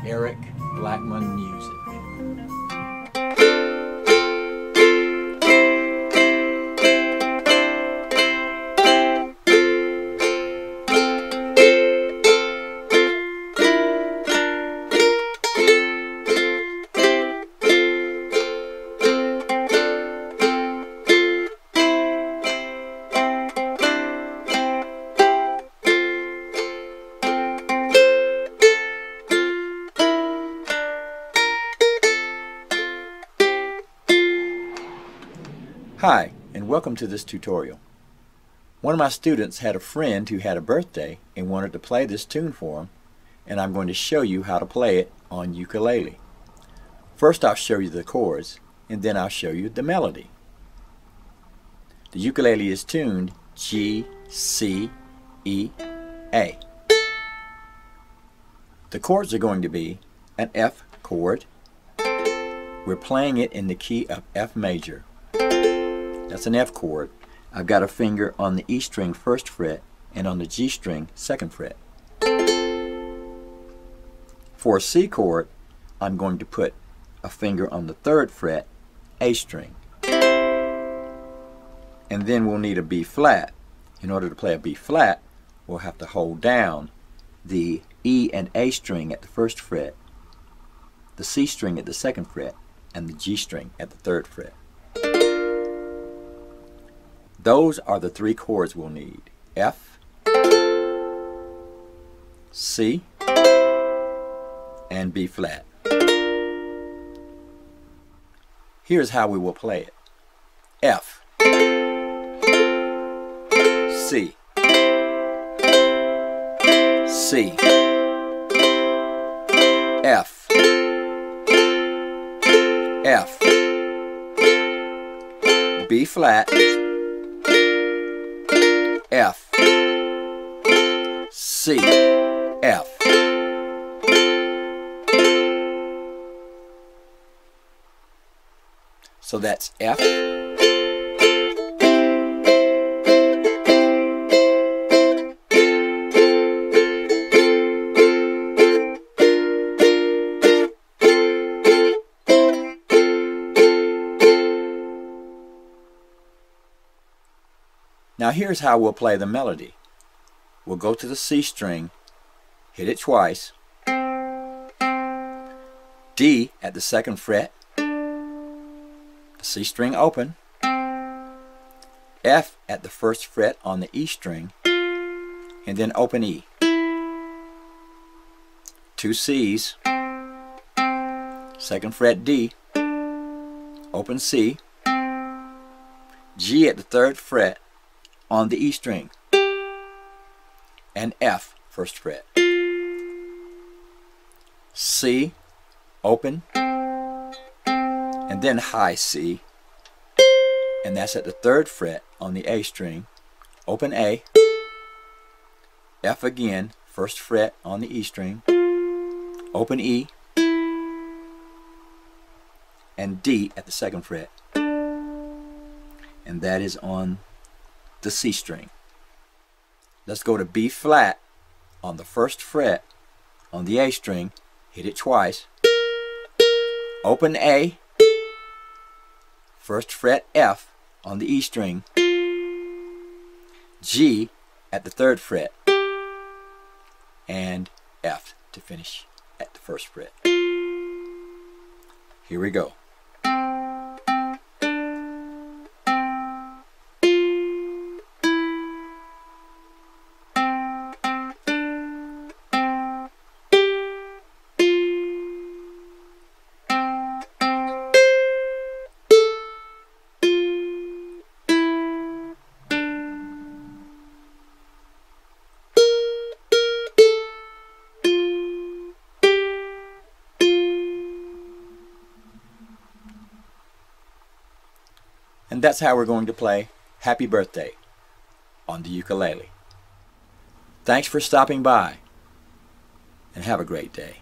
Eric Blackmon Music. Hi, and welcome to this tutorial. One of my students had a friend who had a birthday and wanted to play this tune for him, and I'm going to show you how to play it on ukulele. First I'll show you the chords, and then I'll show you the melody. The ukulele is tuned G, C, E, A. The chords are going to be an F chord. We're playing it in the key of F major. That's an F chord. I've got a finger on the E string first fret and on the G string second fret. For a C chord, I'm going to put a finger on the third fret, A string. And then we'll need a B flat. In order to play a B flat, we'll have to hold down the E and A string at the first fret, the C string at the second fret, and the G string at the third fret. Those are the three chords we'll need: F, C, and B flat. Here's how we will play it: F, C, C, F, F, B flat, F, C, F. So that's F, Now here's how we'll play the melody. We'll go to the C string, hit it twice, D at the second fret, the C string open, F at the first fret on the E string, and then open E. Two C's, second fret D, open C, G at the third fret on the E string, and F first fret, C, open, and then high C, and that's at the third fret on the A string, open A, F again, first fret on the E string, open E, and D at the second fret, and that is on the C string. Let's go to B flat on the first fret on the A string, hit it twice, open A, first fret F on the E string, G at the third fret, and F to finish at the first fret. Here we go. And that's how we're going to play Happy Birthday on the ukulele. Thanks for stopping by, and have a great day.